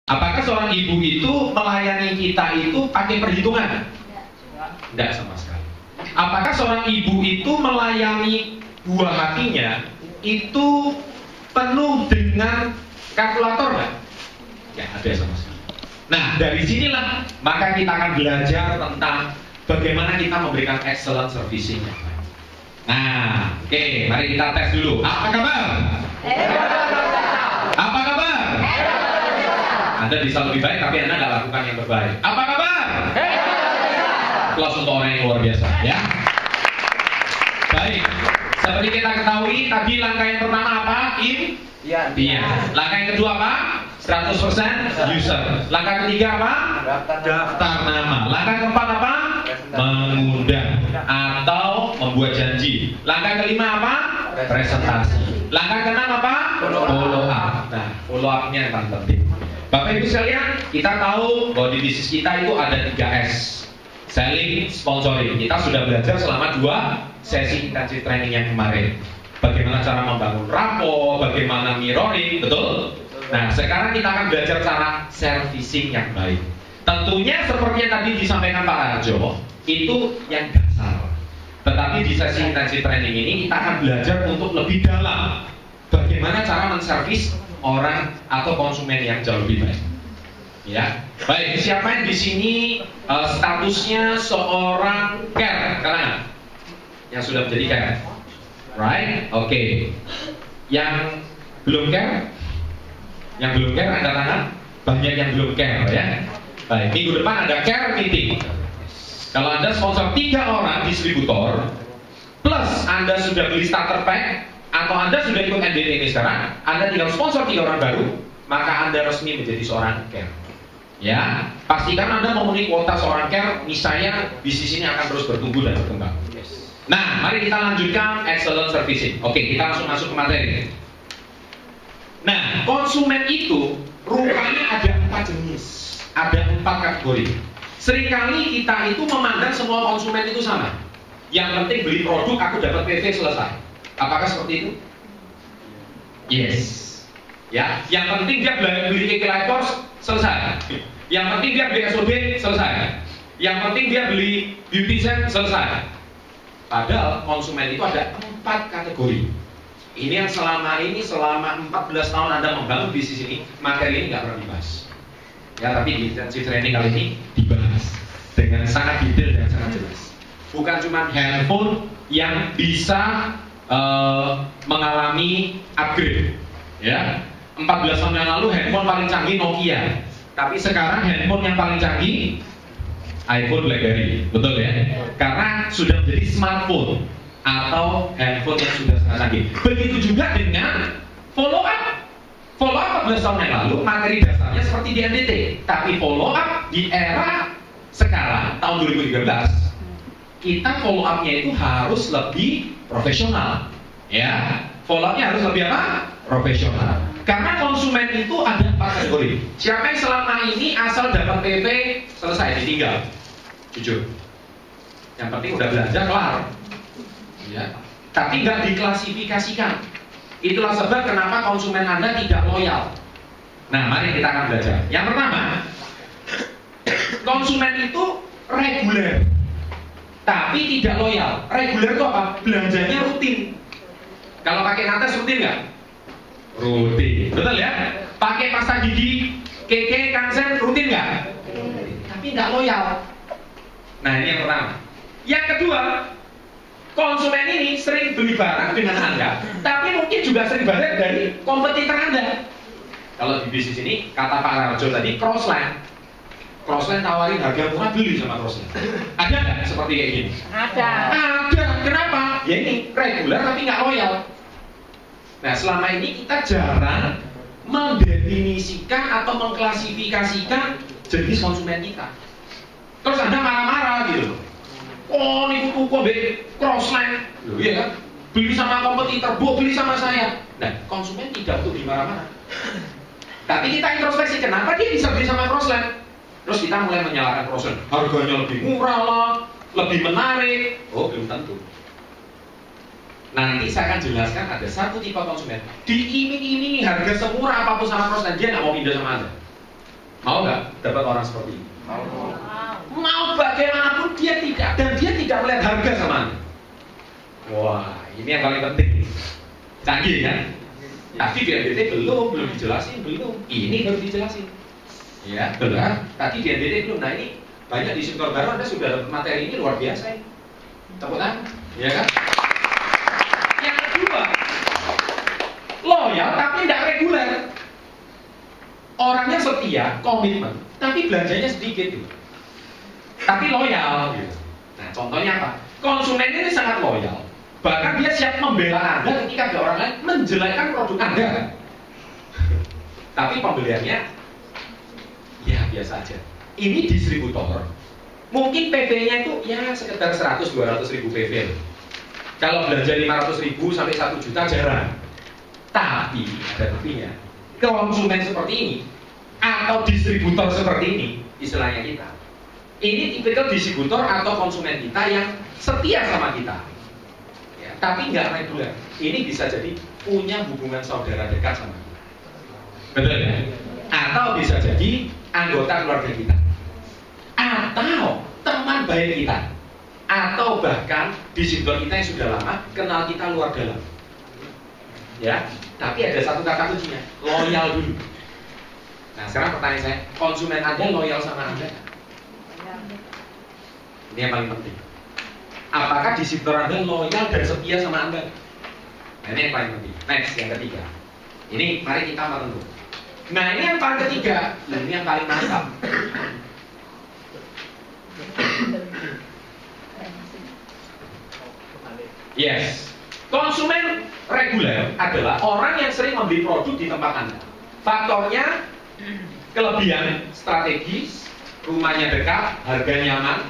Apakah seorang ibu itu melayani kita itu pakai perhitungan? Tidak sama sekali. Apakah seorang ibu itu melayani buah hatinya itu penuh dengan kalkulator nggak? Ya, ada sama sekali. Nah, dari sinilah maka kita akan belajar tentang bagaimana kita memberikan excellent servicing. Nah, oke, mari kita tes dulu. Apa kabar? Apa kabar? Anda bisa lebih baik, tapi Anda nggak lakukan yang terbaik. Apa kabar? Plus untuk orang yang luar biasa, ya. Baik, seperti kita ketahui, tadi langkah yang pertama apa? Iya. Langkah yang kedua apa? 100% user. Langkah ketiga apa? Daftar nama. Langkah keempat apa? Mengundang atau membuat janji. Langkah kelima apa? Presentasi. Langkah keenam apa? Follow up. Nah, follow up-nya yang paling penting. Bapak Ibu sekalian, kita tahu bahwa di bisnis kita itu ada 3S. Selling, sponsoring. Kita sudah belajar selama 2 sesi intensif training yang kemarin. Bagaimana cara membangun rapport, bagaimana mirroring, betul? Nah, sekarang kita akan belajar cara servicing yang baik. Tentunya seperti yang tadi disampaikan Pak Rajo, itu yang dasar. Tetapi di sesi intensif training ini kita akan belajar untuk lebih dalam bagaimana cara menservis orang atau konsumen yang jauh lebih baik. Ya, baik. Siapa yang di sini statusnya seorang care, kalangan yang sudah menjadi care, right? Oke. Yang belum care, angkat tangan. Banyak yang belum care, ya. Baik. Minggu depan ada care meeting. Kalau Anda sponsor 3 orang distributor, plus Anda sudah beli starter pack, atau Anda sudah ikut NDT ini sekarang, Anda tinggal sponsor 3 orang baru, maka Anda resmi menjadi seorang care. Ya, pastikan Anda memenuhi kuota seorang care, misalnya bisnis ini akan terus bertumbuh dan berkembang. Nah, mari kita lanjutkan excellent servicing. Oke, kita langsung masuk ke materi. Nah, konsumen itu rupanya ada 4 jenis, ada 4 kategori. Seringkali kita itu memandang semua konsumen itu sama. Yang penting beli produk, aku dapat PV, selesai. Apakah seperti itu? Yes. Ya, yang penting dia beli KK Lightforce, selesai. Yang penting dia beli SOD, selesai. Yang penting dia beli beauty set, selesai. Padahal konsumen itu ada 4 kategori. Ini yang selama 14 tahun Anda membangun bisnis ini, materi ini nggak pernah dibahas. Ya, tapi di intensive training kali ini dibahas dengan sangat detail dan sangat jelas. Bukan cuma handphone yang bisa mengalami upgrade. Ya, 14 tahun yang lalu handphone paling canggih Nokia, tapi sekarang handphone yang paling canggih iPhone, BlackBerry, betul ya? Karena sudah menjadi smartphone atau handphone yang sudah sangat canggih. Begitu juga dengan follow up. Follow up 14 tahun yang lalu materi dasarnya seperti di NDT, tapi follow up di era sekarang tahun 2013 kita follow up-nya itu harus lebih profesional. Ya, follow up-nya harus lebih apa? Profesional. Karena konsumen itu ada 4 kategori. Siapa yang selama ini asal dapat PV selesai ditinggal? Jujur. Yang penting udah belanja kelar. Ya. Tapi nggak diklasifikasikan. Itulah sebab kenapa konsumen Anda tidak loyal. Nah, mari kita akan belajar. Yang pertama, konsumen itu reguler, tapi tidak loyal. Reguler itu apa? Belanjanya rutin. Kalau pakai Nates rutin nggak? Rutin, betul ya? Pakai pasta gigi, KK, Kansen rutin nggak? Tapi nggak loyal. Nah, ini yang pertama. Yang kedua, konsumen ini sering beli barang dengan Anda, tapi mungkin juga sering barang dari kompetitor Anda. Kalau di bisnis ini, kata Pak Rajo tadi, crossline. Crossline tawarin harga murah, beli sama Crossline. Ada nggak seperti kayak gini? Ada. Ada. Kenapa? Ya ini reguler tapi nggak loyal. Nah, selama ini kita jarang mendefinisikan atau mengklasifikasikan jenis konsumen kita. Terus Anda marah-marah gitu. Oh, ini kok Crossline, iya kan? Beli sama kompetitor, beli sama saya. Nah, konsumen tidak untuk dimarah-marah. Tapi kita introspeksi, kenapa dia bisa beli sama Crossline? Terus kita mulai menyalahkan Crossline. Harganya lebih murah lah, lebih menarik. Oh, belum tentu. Nanti saya akan jelaskan ada satu tipe konsumen diiming-imingi harga semurah apapun sama Crossline, dia nggak mau pindah sama Anda. Mau nggak dapat orang seperti ini? Mau bagaimanapun dia tidak, dan dia tidak melihat harga sama Anda. Wah, ini yang paling penting. Canggih kan? Tadi di NBT belum dijelasin, belum. Ini baru dijelasin. Ya, benar. Tadi di NBT belum. Nah ini banyak di sektor baru Anda sudah dapat materi ini luar biasa. Tepuk tangan, ya kan? Yang kedua, loyal tapi tidak reguler. Orangnya setia, komitmen, tapi belanjanya sedikit gitu. Tapi loyal gitu. Nah contohnya apa? Konsumen ini sangat loyal, bahkan dia siap membela Anda ketika ada orang lain menjelekkan produk Anda. Tapi pembeliannya ya biasa aja. Ini distributor, mungkin PV-nya itu ya sekitar 100-200 ribu PV. Kalau belanja 500 ribu sampai 1 juta jarang. Tapi ada tapinya. Konsumen seperti ini atau distributor seperti ini, istilahnya kita, ini tipikal distributor atau konsumen kita yang setia sama kita ya, tapi nggak reguler. Ini bisa jadi punya hubungan saudara dekat sama kita, betul ya? Atau bisa jadi anggota keluarga kita, atau teman baik kita, atau bahkan distributor kita yang sudah lama kenal kita luar dalam ya. Tapi ada satu kata kuncinya, loyal dulu. Nah sekarang pertanyaan saya, konsumen Anda loyal sama Anda? Ini yang paling penting. Apakah distributor Anda loyal dan setia sama Anda? Nah ini yang paling penting. Next, yang ketiga. Ini mari kita merenung. Nah ini yang paling ketiga, dan ini yang paling mantap. Yes. Konsumen reguler adalah orang yang sering membeli produk di tempat Anda. Faktornya, kelebihan strategis, rumahnya dekat, harga nyaman.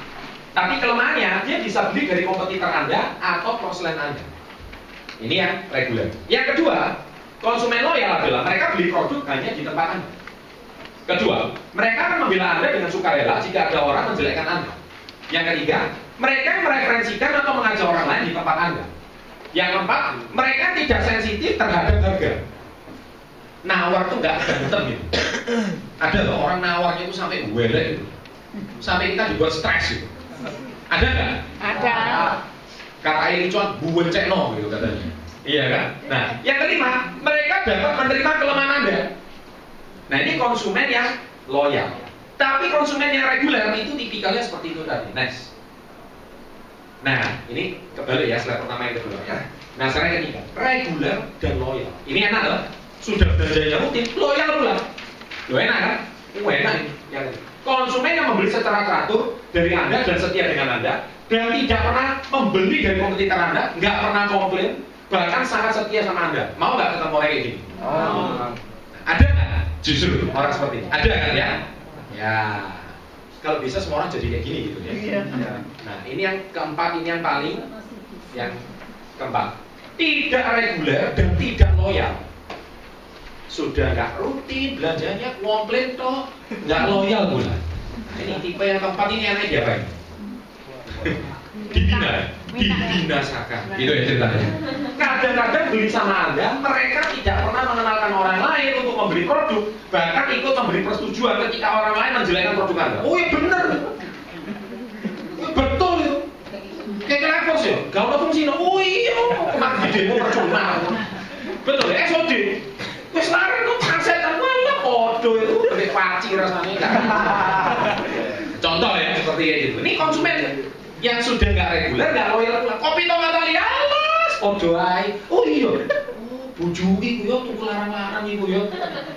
Tapi kelemahannya, dia bisa beli dari kompetitor Anda atau cross-line Anda. Ini yang reguler. Yang kedua, konsumen loyal adalah mereka beli produk hanya di tempat Anda. Kedua, mereka akan membela Anda dengan sukarela jika ada orang menjelekkan Anda. Yang ketiga, mereka mereferensikan atau mengajak orang lain di tempat Anda. Yang keempat, mereka tidak sensitif terhadap harga. Nawar tuh nggak ganteng gitu. Ada loh orang nawarnya itu sampai welek gitu. Sampai kita dibuat stres gitu. Ada nggak? Ada. Kata ini cuman buencekno gitu katanya. Iya kan? Nah, yang kelima, mereka dapat menerima kelemahan Anda. Nah, ini konsumen yang loyal. Tapi konsumen yang reguler itu tipikalnya seperti itu tadi. Next. Nah, ini kebalik ya, slide pertama yang kedua ya. Nah, sekarang yang ketiga, reguler dan loyal. Ini enak loh. Sudah belanjanya rutin, loyal pula. Loh enak kan? Enak ini. Yang konsumen yang membeli secara teratur dari Anda dan setia dengan Anda dan tidak pernah membeli dari kompetitor Anda, nggak pernah komplain, bahkan sangat setia sama Anda. Mau nggak ketemu orang kayak gini? Ada nggak? Justru orang seperti ini. Ada kan ya? Ya. Kalau bisa semua orang jadi kayak gini gitu ya. Nah ini yang keempat, ini yang paling yang keempat, tidak reguler dan tidak loyal. Sudah nggak rutin belanjanya, komplain toh, nggak loyal pula. Nah, ini tipe yang keempat ini aneh dia apa ini? Dibinasakan, gitu ya ceritanya. Kadang-kadang beli sama Anda, mereka tidak pernah mengenalkan orang lain untuk membeli produk, bahkan ikut memberi persetujuan ketika orang lain menjelekkan produk Anda. Oh iya bener, betul itu. Kayak kelepos ya, gak ada fungsi. Oh iya, kemarin di demo percuma. Betul ya, SOD. Wes lari kok asetan malah podo itu gede paci rasanya kan. Contoh ya seperti itu. Ini konsumen yang sudah nggak reguler, nggak loyal pula. Kopi to nggak tali alas, podo ae. Oh iya. Buju iku yo tuku larang-larang iku yo.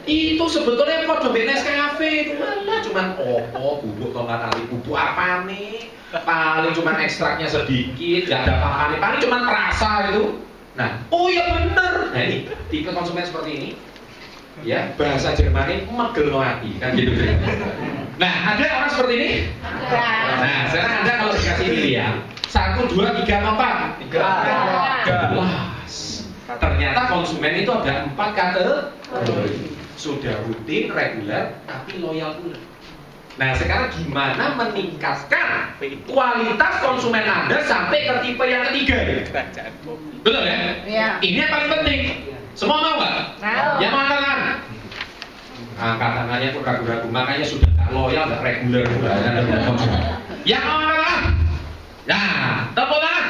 Itu sebetulnya podo Nescafe itu malah cuman bubuk to nggak tali. Bubuk apa nih? Paling cuman ekstraknya sedikit, nggak ada apa-apa. Paling cuman terasa itu. Nah, oh iya bener. Nah ini tipe konsumen seperti ini, ya bahasa Jermannya megel no hati, kan gitu. Nah ada orang seperti ini? Ada. Nah sekarang Anda kalau dikasih pilihan 1, 2, 3, 4. 13. Ternyata konsumen itu ada 4 kategori. Sudah rutin, reguler, tapi loyal pula. Nah sekarang gimana meningkatkan kualitas konsumen Anda sampai ke tipe yang ketiga? Betul ya? Iya. Ini yang paling penting. Semua mau nggak? Mau. Yang mau angkat tangan? Angkat tangannya pun ragu-ragu, makanya sudah nggak loyal, nggak reguler pula. Yang mana? Nah, tepuk tangan.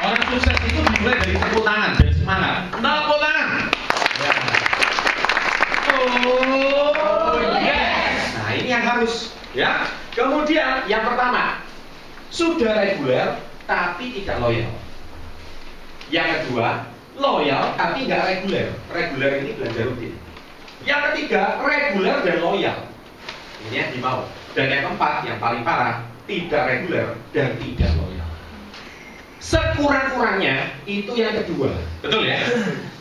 Orang sukses itu dimulai dari tepuk tangan dan semangat. Tepuk tangan. Oh yes. Nah ini yang harus ya. Kemudian yang pertama sudah reguler tapi tidak loyal. Yang kedua loyal tapi nggak reguler. Reguler ini belanja rutin. Yang ketiga reguler dan loyal. Ini yang dimau. Dan yang keempat yang paling parah tidak reguler dan tidak loyal. Sekurang-kurangnya itu yang kedua, betul ya?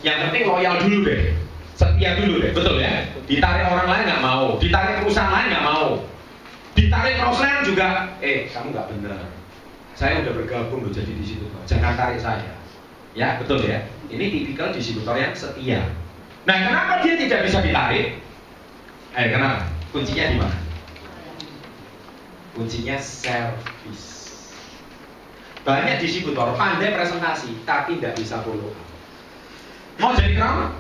Yang penting loyal dulu deh, setia dulu deh, betul ya? Ditarik orang lain nggak mau, ditarik perusahaan lain nggak mau, ditarik crossline juga, kamu nggak bener. Saya udah bergabung loh jadi di situ, jangan tarik saya. Ya betul ya? Ini tipikal distributor yang setia. Nah kenapa dia tidak bisa ditarik? Kenapa? Kuncinya di mana? Kuncinya servis. Banyak distributor pandai presentasi tapi tidak bisa follow up. Mau jadi crown?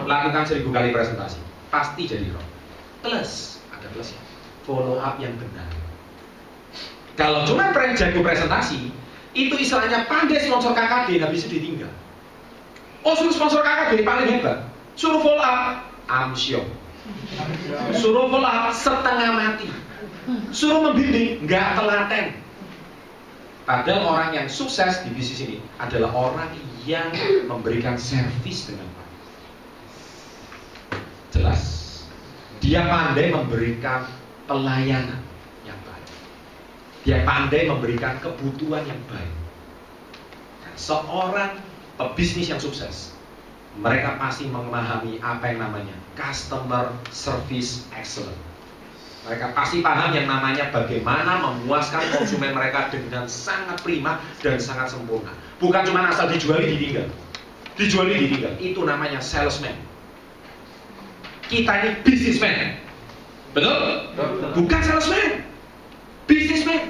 Lakukan 1000 kali presentasi pasti jadi crown. Plus, ada plus ya, follow up yang benar. Kalau cuma jago presentasi, itu istilahnya pandai sponsor KKD, habis itu ditinggal. Oh suruh sponsor KKD paling hebat, suruh follow up, amsyong. Suruh follow up setengah mati, suruh membimbing nggak telaten. Padahal orang yang sukses di bisnis ini adalah orang yang memberikan servis dengan baik. Jelas, dia pandai memberikan pelayanan yang baik. Dia pandai memberikan kebutuhan yang baik. Seorang pebisnis yang sukses, mereka pasti memahami apa yang namanya customer service excellence. Mereka pasti paham yang namanya bagaimana memuaskan konsumen mereka dengan sangat prima dan sangat sempurna. Bukan cuma asal dijuali ditinggal. Dijuali ditinggal. Itu namanya salesman. Kita ini businessman. Betul? Bukan salesman. Businessman.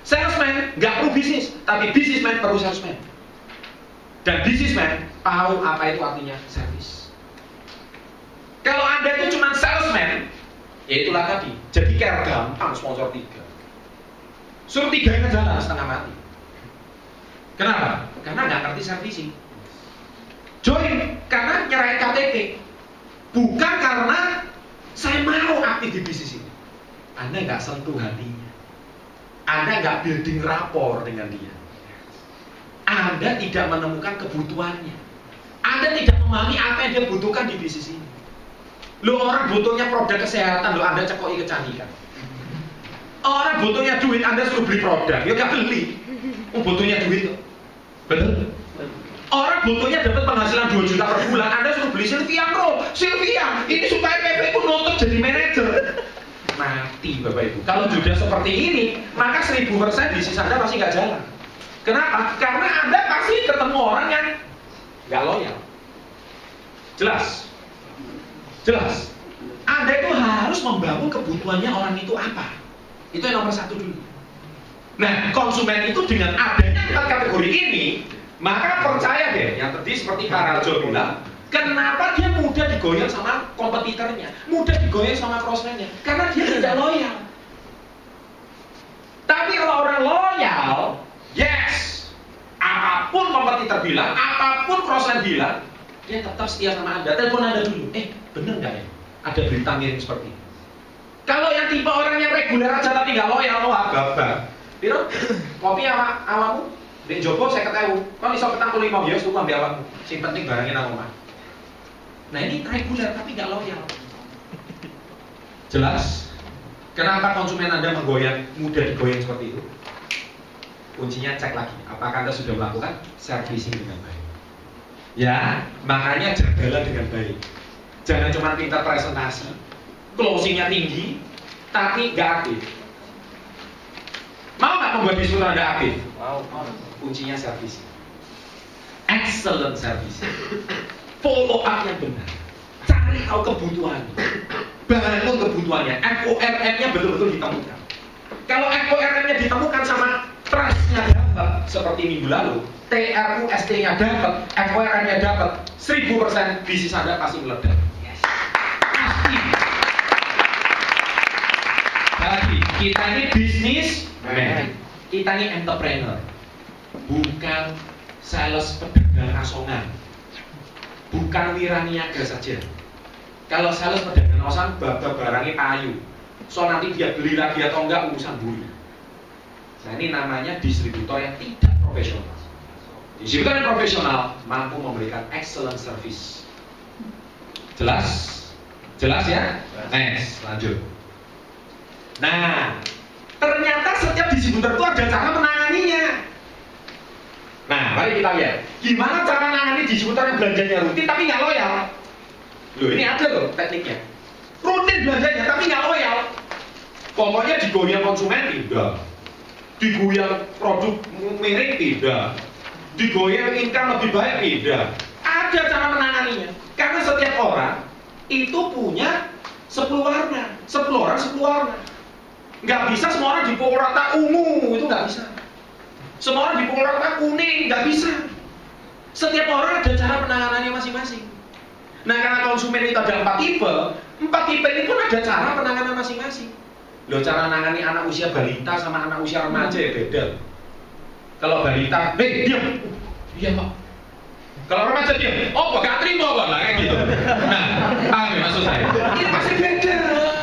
Salesman nggak perlu bisnis, tapi businessman perlu salesman. Dan businessman tahu apa itu artinya service. Kalau Anda itu cuma salesman, ya itulah tadi, jadi kayak gampang sponsor 3. Suruh 3 yang jalan setengah mati. Kenapa? Karena nggak ngerti servicing. Join karena nyerahin KTP, bukan karena saya mau aktif di bisnis ini. Anda nggak sentuh hatinya, Anda nggak building rapport dengan dia, Anda tidak menemukan kebutuhannya, Anda tidak memahami apa yang dia butuhkan di bisnis ini. Lu orang butuhnya produk kesehatan, lu Anda cekoki kecantikan. Orang butuhnya duit, Anda suruh beli produk, ya gak beli. Butuhnya duit kok. Betul? Orang butuhnya dapat penghasilan 2 juta per bulan, Anda suruh beli Sylvia Pro. Sylvia, ini supaya PP pun nuntut jadi manajer. Mati Bapak Ibu. Kalau sudah seperti ini, maka 1000% bisnis Anda pasti gak jalan. Kenapa? Karena Anda pasti ketemu orang yang gak loyal. Jelas? Jelas. Anda itu harus membangun kebutuhannya orang itu apa. Itu yang nomor 1 dulu. Nah, konsumen itu dengan adanya 4 kategori ini, maka percaya deh, yang tadi seperti Kak Rajo bilang, kenapa dia mudah digoyang sama kompetitornya, mudah digoyang sama crossline-nya, karena dia tidak loyal. Tapi kalau orang loyal, yes, apapun kompetitor bilang, apapun crossline bilang, dia tetap setia sama Anda. Telepon Anda dulu. Bener nggak ya? Ada berita miring seperti ini. Kalau yang tipe orang yang reguler aja tapi nggak loyal, agak-agak. Piro? Kopi awamu? Dek Joko 50.000. Kau iso petang 5 ya, suku ambil awakmu. Sing penting barangnya nang omah. Nah ini reguler tapi nggak loyal. Jelas? Kenapa konsumen Anda menggoyang, mudah digoyang seperti itu? Kuncinya cek lagi. Apakah Anda sudah melakukan servicing dengan baik? Ya, makanya jagalah dengan baik. Jangan cuma pintar presentasi, closingnya tinggi, tapi nggak aktif. Mau nggak membuat bisnis Anda aktif? Mau. Kuncinya service. Excellent service. Follow up yang benar. Cari tahu kebutuhannya. Bangun kebutuhannya. FORM-nya betul-betul ditemukan. Kalau FORM-nya ditemukan sama trust-nya dapat, seperti minggu lalu, TRUST-nya dapat, FORN-nya dapat, 1000% bisnis Anda pasti meledak. Pasti. Lagi, kita ini bisnismen, kita ini entrepreneur, bukan sales pedagang asongan, bukan wiraniaga saja. Kalau sales pedagang asongan, barangnya payu, so nanti dia beli lagi atau enggak urusan bulu. Nah ini namanya distributor yang tidak profesional. Distributor yang profesional mampu memberikan excellent service. Jelas? Jelas ya? Next, lanjut. Nah, ternyata setiap distributor itu ada cara menanganinya. Nah, mari kita lihat. Gimana cara menangani distributor yang belanjanya rutin tapi nggak loyal? Loh, ini ada loh tekniknya. Rutin belanjanya tapi nggak loyal. Pokoknya digoyang konsumen tidak, digoyang produk merek tidak, digoyang income lebih baik tidak. Ada cara menanganinya. Karena setiap orang itu punya 10 warna, 10 orang 10 warna. Nggak bisa semua orang dipukul rata ungu, itu nggak bisa. Semua orang dipukul rata kuning, nggak bisa. Setiap orang ada cara penanganannya masing-masing. Nah karena konsumen itu ada 4 tipe, 4 tipe ini pun ada cara penanganan masing-masing. Loh, cara menangani anak usia balita sama anak usia remaja ya beda. Kalau balita, diam. Iya Pak. Kalau remaja diam, oh gak terima Pak, nah, kayak gitu. Nah, paham ya maksud saya? Ini pasti beda.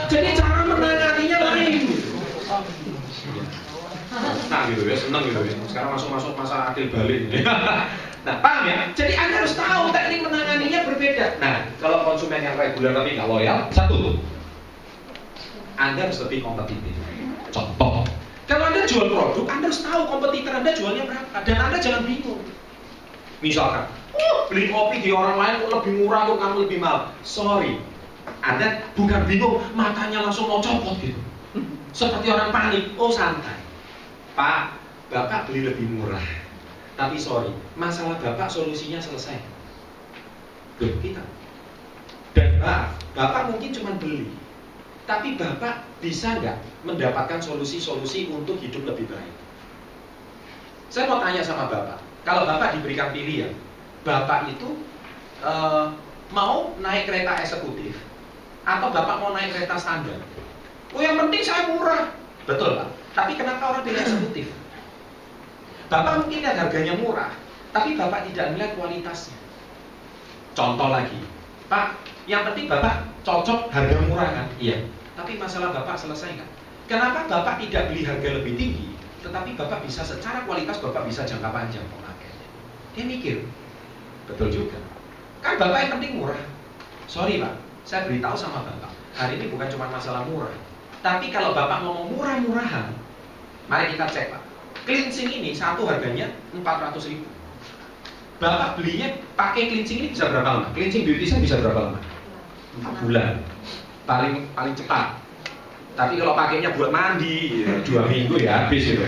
Jadi cara menanganinya lain. Nah gitu ya, seneng gitu ya. Sekarang masuk masa akil balik. Nah, paham ya? Jadi Anda harus tahu teknik menanganinya berbeda. Nah, kalau konsumen yang reguler tapi nggak loyal, satu, Anda harus lebih kompetitif. Contoh, kalau Anda jual produk, Anda harus tahu kompetitor Anda jualnya berapa. Dan Anda jangan bingung. Misalkan, beli kopi di orang lain kok lebih murah, kok kamu lebih mahal. Sorry, Anda bukan bingung, matanya langsung mau copot gitu. Seperti orang panik, oh santai. Pak, Bapak beli lebih murah. Tapi sorry, masalah Bapak solusinya selesai. Loh, kita. Dan Bapak mungkin cuma beli. Tapi Bapak bisa nggak mendapatkan solusi-solusi untuk hidup lebih baik? Saya mau tanya sama Bapak, kalau Bapak diberikan pilihan, Bapak itu mau naik kereta eksekutif atau Bapak mau naik kereta standar? Oh yang penting saya murah. Betul Pak, tapi kenapa orang pilih eksekutif? Bapak mungkin lihat harganya murah, tapi Bapak tidak melihat kualitasnya. Contoh lagi, Pak, yang penting Bapak cocok harga murah kan? Iya. Tapi masalah Bapak selesai nggak? Kenapa Bapak tidak beli harga lebih tinggi, tetapi Bapak bisa secara kualitas Bapak bisa jangka panjang pemakaiannya? Dia mikir, betul juga. Kan Bapak yang penting murah. Sorry Pak, saya beritahu sama Bapak, hari ini bukan cuma masalah murah. Tapi kalau Bapak ngomong murah-murahan, mari kita cek Pak. Cleansing ini satu harganya 400.000. Bapak belinya pakai cleansing ini bisa berapa lama? Cleansing beauty bisa berapa lama? 4 bulan. Paling cepat. Tapi kalau pakainya buat mandi, 2 minggu ya habis itu.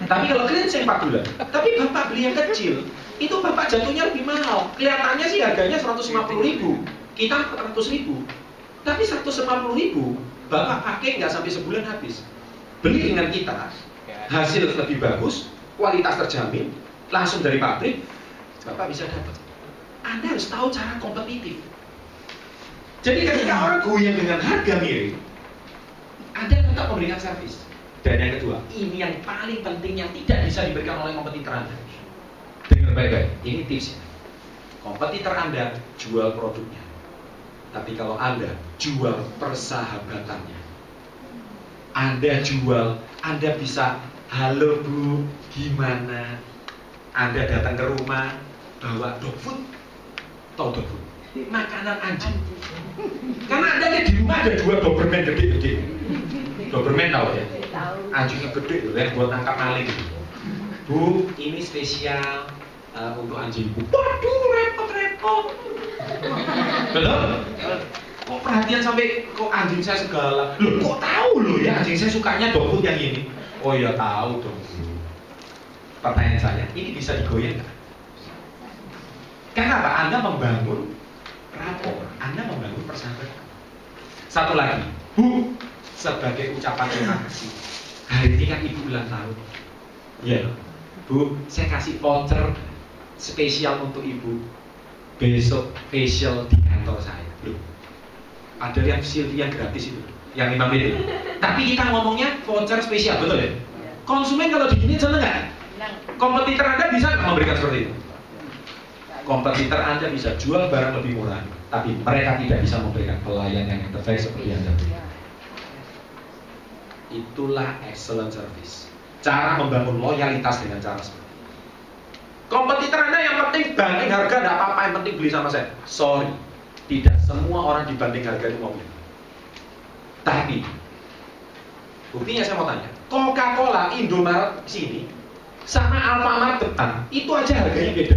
Tapi kalau cleansing 4 bulan. Tapi Bapak beli yang kecil, itu Bapak jatuhnya lebih mahal. Kelihatannya sih harganya 150.000. Kita 400.000. Tapi 150.000 Bapak pakai nggak sampai sebulan habis. Beli dengan kita, hasil lebih bagus, kualitas terjamin, langsung dari pabrik, Bapak bisa dapat. Anda harus tahu cara kompetitif. Jadi ketika orang goyang dengan harga miring, Anda tetap memberikan servis. Dan yang kedua, ini yang paling penting yang tidak bisa diberikan oleh kompetitor Anda. Dengar baik-baik, ini tipsnya. Kompetitor Anda jual produknya, tapi kalau Anda jual persahabatannya. Anda jual, Anda bisa, halo Bu, gimana? Anda datang ke rumah, bawa dog food, tahu dog food? Makanan anjing. Karena Anda lihat di rumah ada 2 Doberman gede-gede. Doberman tahu ya? Anjingnya gede loh, yang buat tangkap maling. Bu, ini spesial untuk anjingku. Waduh, repot-repot. Betul? Kok perhatian sampai kok anjing saya segala? Loh, kok tahu loh ya anjing saya sukanya dog food yang ini? Oh ya tahu dong. Pertanyaan saya, ini bisa digoyang nggak? Kenapa? Anda membangun rapor, Anda membangun persahabatan. Satu lagi, Bu, sebagai ucapan terima kasih. Hari ini kan Ibu ulang tahun. Iya. Bu, saya kasih voucher spesial untuk ibu. Besok facial di kantor saya. Loh, ada yang Sylvia gratis itu, yang 5 menit itu. Tapi kita ngomongnya voucher spesial, betul ya? Konsumen kalau digini seneng nggak? Kompetitor Anda bisa nggak memberikan seperti itu? Kompetitor Anda bisa jual barang lebih murah, tapi mereka tidak bisa memberikan pelayanan yang terbaik seperti Anda. Itulah excellent service. Cara membangun loyalitas dengan cara seperti itu. Kompetitor Anda yang penting banding harga tidak apa-apa, yang penting beli sama saya. Sorry, tidak semua orang dibanding harga itu mau beli. Tapi buktinya saya mau tanya, Coca-Cola Indomaret sini sama Alfamart depan itu aja harganya beda.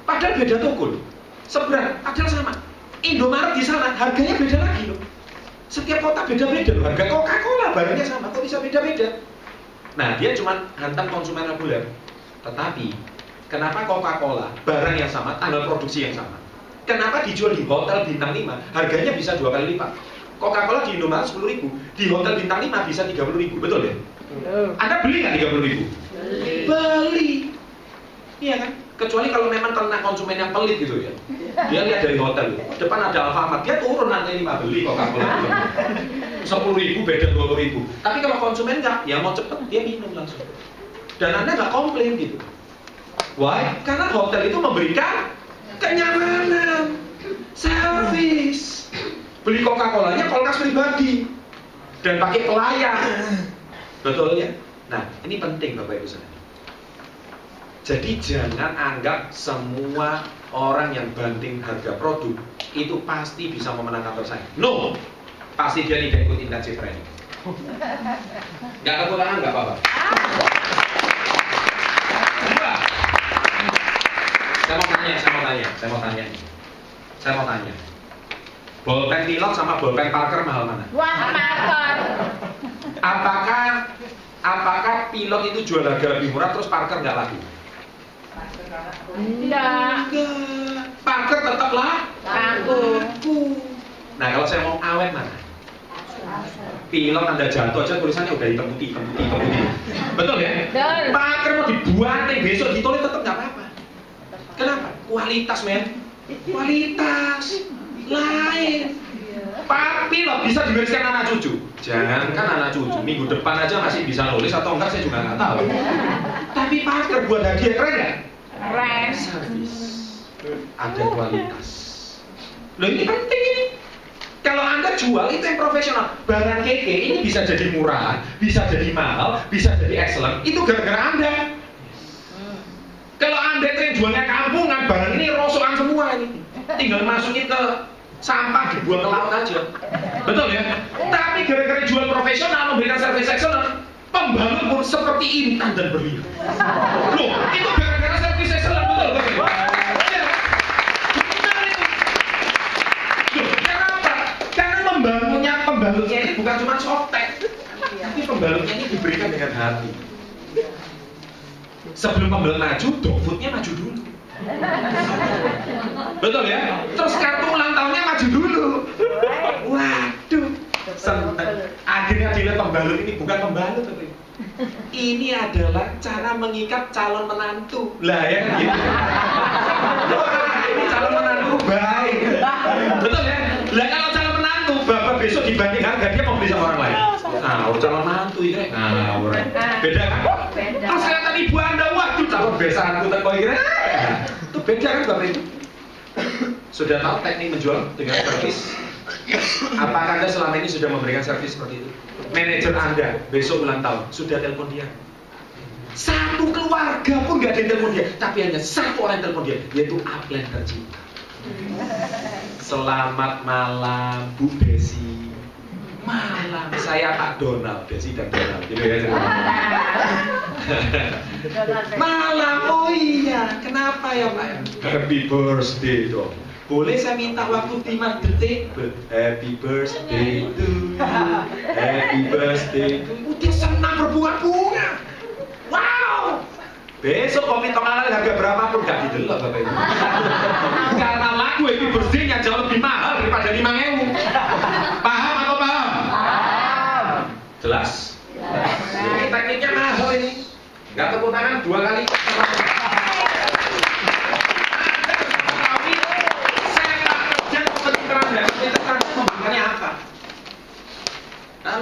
Padahal beda toko loh. Seberang, padahal sama. Indomaret di sana harganya beda lagi loh. Setiap kota beda-beda loh. Harga Coca-Cola barangnya sama, kok bisa beda-beda? Nah, dia cuma hantam konsumen reguler. Tetapi kenapa Coca-Cola barang yang sama, tanggal produksi yang sama? Kenapa dijual di hotel bintang 5 harganya bisa 2 kali lipat? Coca-Cola di Indomaret 10.000, di hotel bintang 5 bisa 30.000, betul ya? Anda beli nggak 30.000? Beli. Iya kan? Kecuali kalau memang karena konsumen yang pelit gitu ya. Dia lihat dari hotel, depan ada Alfamart, dia turun nanti 5 beli Coca-Cola. 10.000 beda 20.000. Tapi kalau konsumen nggak, ya mau cepet dia minum langsung. Dan Anda nggak komplain gitu. Why? Karena hotel itu memberikan kenyamanan, servis. Beli Coca-Colanya kulkas pribadi dan pakai pelayan. Betul ya? Nah, ini penting Bapak Ibu saudara. Jadi jangan anggap semua orang yang banting harga produk itu pasti bisa memenangkan bersaing. No, pasti dia tidak ikut intensive training. Gak tepuk tangan, gak apa-apa. Saya mau tanya. Bolpen Pilot sama bolpen Parker mahal mana? Wah, Parker. Apakah Pilot itu jual harga lebih murah terus Parker nggak laku? Enggak. Parker tetaplah Laku. Nah, kalau saya mau awet mana? Pilot Anda jatuh aja tulisannya udah hitam putih. Betul ya? Betul. Parker mau dibuatin besok ditulis tetap nggak apa-apa. Kenapa? Kualitas men. Kualitas lain. Pak Pilot bisa diwariskan anak cucu. Jangankan anak cucu, minggu depan aja masih bisa nulis atau enggak saya juga nggak tahu. Tapi Parker buat hadiah keren nggak? Keren. Service. Ada kualitas. Loh ini penting ini. Kalau Anda jual itu yang profesional. Barang keke ini bisa jadi murah, bisa jadi mahal, bisa jadi excellent. Itu gara-gara Anda. Kalau Anda itu yang jualnya kampungan, barang ini rosokan semua ini. Tinggal masukin ke sampah, dibuang ke laut aja. Betul ya? Tapi gara-gara jual profesional, memberikan service excellent, pembalut pun seperti intan dan berlian. Loh, itu gara-gara service excellent, betul? Ya. Benar itu. Loh, kenapa? Karena pembalutnya ini bukan cuma softtek, tapi pembalutnya ini diberikan dengan hati. Sebelum pembalut maju, dog foodnya maju dulu. Betul ya? Terus kartu ulang tahunnya maju dulu. Waduh, akhirnya dilihat pembalut ini bukan pembalut tapi ini adalah cara mengikat calon menantu. Lah ya kan gitu. Wah, ini calon menantu baik. Betul ya? Lah kalau calon menantu bapak besok dibanding harga dia mau beli sama orang lain. Nah, calon menantu ini. Nah, beda kan? Terus ternyata ibu Anda, waduh calon besanku teko ini. Itu beda kan Bapak Ibu? Sudah tahu teknik menjual dengan servis? Apakah Anda selama ini sudah memberikan servis seperti itu? Manajer Anda besok ulang tahun, sudah telepon dia? Satu keluarga pun gak ada yang telepon dia, tapi hanya satu orang yang telepon dia, yaitu upline tercinta. Selamat malam Bu Desi. Malam, saya Pak Donald, Desi dan Donald, gitu ya. Malam, oh iya, kenapa ya Pak? Happy birthday dong. Boleh saya minta waktu 5 detik? Happy birthday to you. Happy birthday to you. Dia senang berbunga-bunga. Wow. Besok kopi tongalan harga berapapun gak didelok Bapak Ibu. Karena lagu happy birthday-nya jauh lebih mahal daripada 5.000. Paham atau paham? Jelas? Ini tekniknya mahal ini. Gak tepuk tangan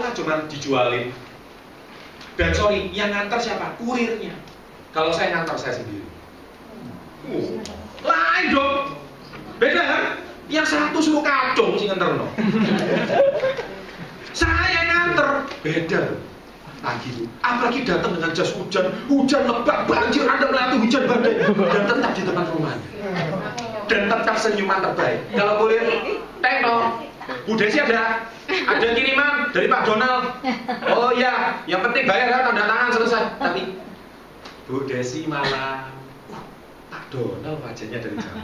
salah cuma dijualin. Dan sorry, yang ngantar siapa? Kurirnya. Kalau saya ngantar saya sendiri. Lain dong. Beda kan? Yang satu suruh kacung sih nganter no. Saya nganter, beda. Pagi, apalagi datang dengan jas hujan, hujan lebat, banjir, Anda melewati hujan badai, dan tetap di depan rumah, dan tetap senyuman terbaik. Kalau boleh, tengok, Bu Desi ada kiriman dari Pak Donald. Oh iya, yang penting bayar ya, tanda tangan selesai. Tapi Bu Desi malah, Pak Donald wajahnya dari jauh.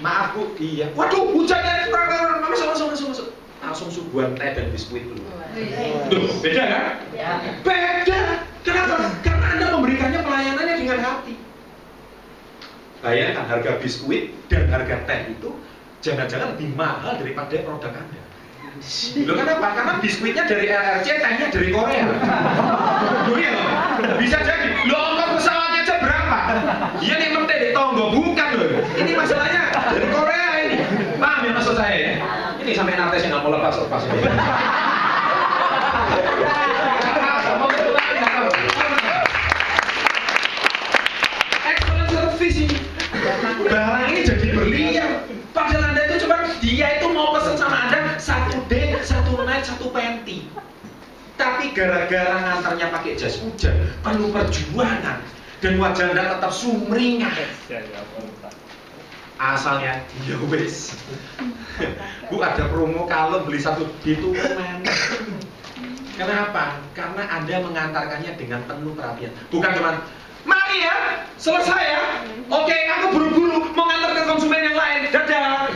Maaf Bu, iya. Waduh, hujannya, masuk. Langsung suguhan teh dan biskuit dulu. Duh, beda kan? Ya. Beda. Kenapa? Karena Anda memberikannya pelayanannya dengan hati. Bayangkan harga biskuit dan harga teh itu jangan-jangan lebih mahal daripada produk Anda. Loh kenapa? Karena biskuitnya dari LRC, tehnya dari Korea. Loh iya loh. Bisa jadi. Loh ongkos pesawatnya aja berapa? Iya nih menteh di tonggo, bukan loh. Ini masalahnya dari Korea ini. Paham ya maksud saya ya? Ini sampai nanti saya nggak mau lepas ini. Excellent service ini. Barang ini jadi berlian. Padahal Anda itu cuma dia itu mau pesen sama Anda 1 day, 1 night, 1 panty. Tapi gara-gara ngantarnya pakai jas hujan, perlu perjuangan dan wajah Anda tetap sumringah. Asalnya ya wes. Bu ada promo kalau beli 1 itu kenapa? Karena Anda mengantarkannya dengan penuh perhatian. Bukan cuma mari ya, selesai ya. Oke, aku buru-buru mau ngantar ke konsumen yang lain. Dadah.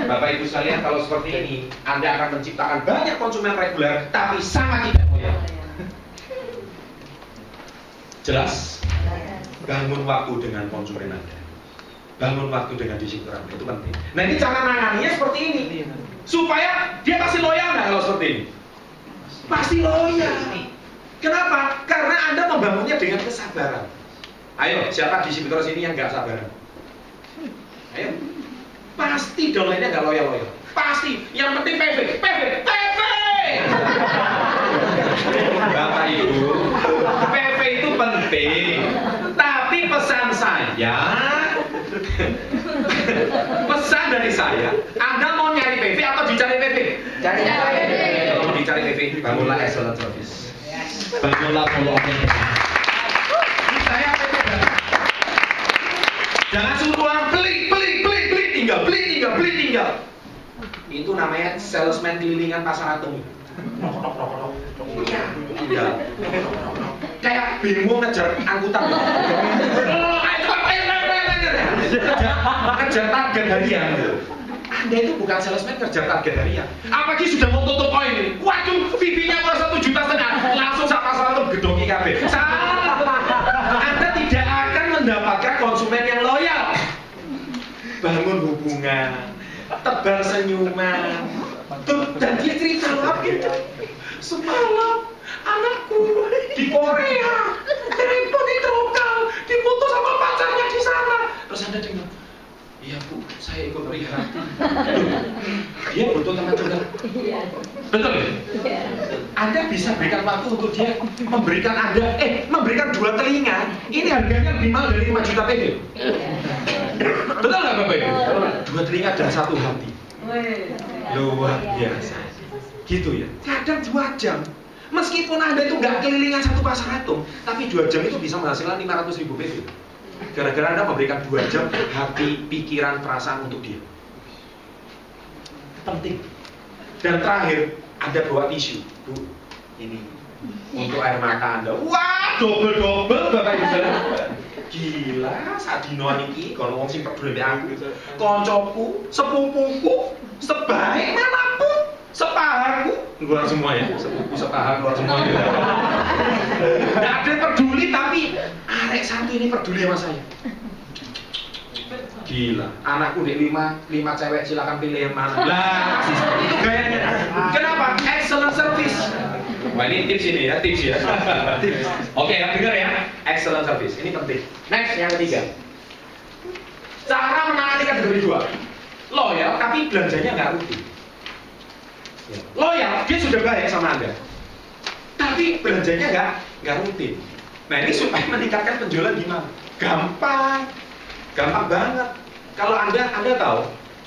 Bapak Ibu sekalian, kalau seperti ini, Anda akan menciptakan banyak konsumen reguler, tapi sangat tidak loyal. Jelas? Bangun waktu dengan konsumen Anda. Bangun waktu dengan distributor Anda, itu penting. Nah ini cara nanganinya seperti ini. Supaya dia pasti loyal nggak kalau seperti ini? Pasti loyal. Kenapa? Karena Anda membangunnya dengan kesabaran. Ayo, siapa distributor sini yang nggak sabaran? Ayo. Pasti downline-nya nggak loyal-loyal. Pasti. Yang penting PV. Bapak Ibu, PV itu penting. Tapi pesan saya, pesan dari saya, Anda mau nyari PV atau dicari PV? Cari PV. Kalau mau dicari PV, bangunlah excellent service. Bangunlah follow up yang benar. Saya PV. Jangan suruh orang beli tinggal. Itu namanya salesman kelilingan pasar atom. Iya. Kayak bingung ngejar angkutan. Ngejar target harian. Anda itu bukan salesman kerja target harian. Apalagi sudah mau tutup poin ini. Waduh, pipinya merasa 1,5 juta. Langsung sak pasar atom gedoki kabeh. Salah. Anda tidak akan mendapatkan konsumen yang loyal. Bangun hubungan, tebar senyuman. Dan dia cerita lagi. Semalam anakku di Korea telepon di lokal, diputus sama pacarnya di sana. Terus Anda dengar, iya Bu, saya ikut prihatin. Dia butuh teman curhat. Betul ya? Anda bisa berikan waktu untuk dia memberikan Anda, memberikan 2 telinga. Ini harganya lebih mahal dari 5 juta PV. Betul nggak Bapak Ibu? 2 telinga dan 1 hati. Luar biasa. Gitu ya. Kadang 2 jam. Meskipun Anda itu nggak kelilingan 1 pasar atom, tapi 2 jam itu bisa menghasilkan 500.000 PV. Gara-gara Anda memberikan 2 jam hati, pikiran, perasaan untuk dia. Penting. Dan terakhir, Anda bawa tisu. Bu, ini untuk air mata Anda. Wah, double Bapak Ibu sekalian. Gila, saat dinoan iki kalau ngomong sing peduli aku, koncoku, sepupuku, sebaik manapun, sepaharku, keluar semua ya, sepupu sepahar keluar semua. Nggak ada yang peduli tapi arek satu ini peduli sama saya. Gila, anakku di 5 cewek, silakan pilih yang mana. Lah, itu gayanya. Kenapa? Excellent service. Wah ini tips ini ya, tips ya. Oke, yang dengar ya, excellent service. Ini penting. Next, yang ketiga. Cara menangani kategori 2. Loyal, tapi belanjanya nggak rutin. Loyal, dia sudah baik sama Anda. Tapi belanjanya nggak rutin. Nah ini supaya meningkatkan penjualan gimana? Gampang banget. Kalau Anda tahu,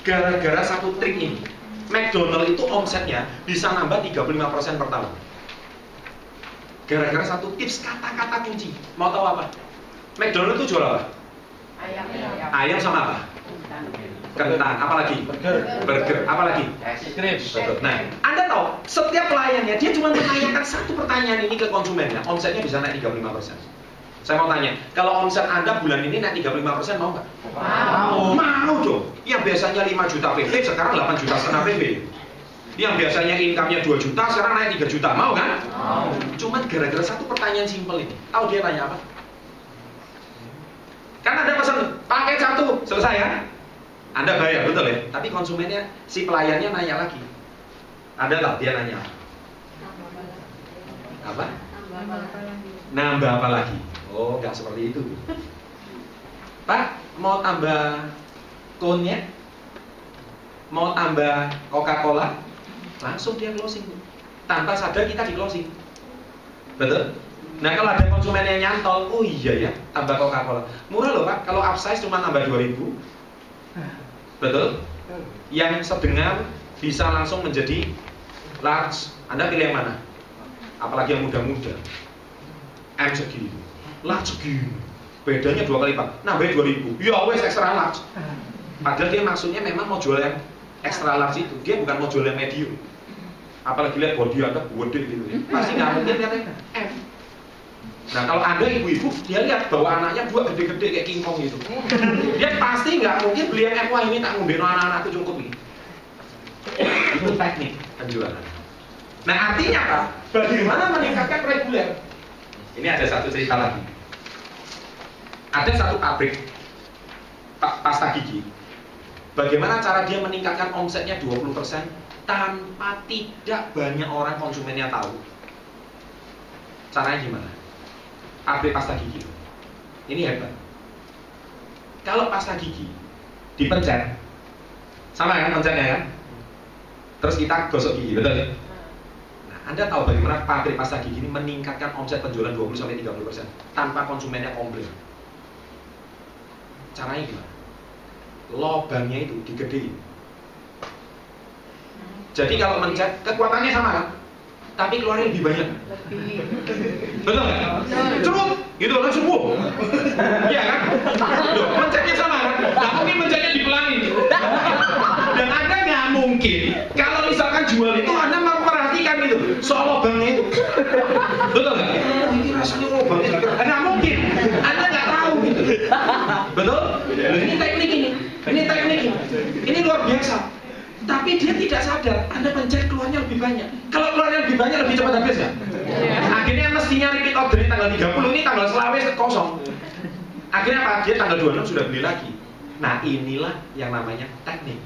gara-gara satu trik ini, McDonald itu omsetnya bisa nambah 35% per tahun. Gara-gara satu tips kata-kata kunci. Mau tahu apa? McDonald itu jual apa? Ayam sama apa? Kentang, apalagi? Burger, apalagi? Betul. Nah, Anda tahu, setiap pelayannya dia cuma menanyakan satu pertanyaan ini ke konsumennya, omsetnya bisa naik 35%. Saya mau tanya, kalau omset Anda bulan ini naik 35%, mau nggak? Mau dong. Yang biasanya 5 juta PB, sekarang 8 juta setengah PB. Yang biasanya income-nya 2 juta, sekarang naik 3 juta, mau kan? Mau. Cuman gara-gara satu pertanyaan simpel ini. Tahu dia tanya apa? Kan Anda pesan pakai satu, selesai ya? Anda bayar, betul ya? Tapi konsumennya, si pelayannya nanya lagi. Anda tahu dia nanya apa? Nambah apa lagi? Oh, nggak seperti itu. Pak, mau tambah cone-nya? Mau tambah Coca-Cola? Langsung dia closing. Tanpa sadar kita di closing. Betul? Nah kalau ada konsumen yang nyantol, oh iya ya, tambah Coca-Cola. Murah loh Pak, kalau upsize cuma tambah 2.000. Betul? Yang sedang bisa langsung menjadi large. Anda pilih yang mana? Apalagi yang muda-muda. M segini, large segini. Bedanya 2 kali Pak, nambah 2.000. Ya wes extra large. Padahal dia maksudnya memang mau jual yang extra large itu. Dia bukan mau jual yang medium. Apalagi lihat body Anda gede gitu ya. Pasti nggak mungkin lihatnya M. Nah kalau Anda ibu-ibu, dia lihat bahwa anaknya buat gede-gede kayak King Kong gitu. Dia pasti nggak mungkin beli yang wah ini tak ngombe anak-anakku cukup nih. Itu teknik penjualan. Nah artinya Pak, bagaimana meningkatkan reguler? Ini ada satu cerita lagi. Ada satu pabrik pasta gigi. Bagaimana cara dia meningkatkan omsetnya 20% tanpa tidak banyak orang konsumennya tahu? Caranya gimana? Pabrik pasta gigi. Ini hebat. Kalau pasta gigi dipencet, sama kan pencetnya kan? Terus kita gosok gigi, betul ya? Nah, Anda tahu bagaimana pabrik pasta gigi ini meningkatkan omset penjualan 20-30% tanpa konsumennya komplain? Caranya gimana? Lobangnya itu digedein. Jadi kalau mencet, kekuatannya sama kan? Tapi keluarnya lebih banyak. Betul nggak? Cerut, gitu langsung buh. Iya kan? Loh, mencetnya sama kan? Nggak mungkin mencetnya dipelangi. Dan Anda nggak mungkin kalau misalkan jual itu Anda memperhatikan itu soal lubangnya itu. Betul nggak? Oh, ini rasanya lubangnya nggak mungkin. Anda nggak tahu gitu. Betul? Ini teknik ini. Ini teknik ini. Ini luar biasa. Tapi dia tidak sadar, Anda pencet keluarnya lebih banyak. Kalau keluarnya lebih banyak, lebih cepat habis ya? Akhirnya mestinya repeat order ini tanggal 30, ini tanggal selawes kosong. Akhirnya apa? Dia tanggal 26 sudah beli lagi. Nah inilah yang namanya teknik.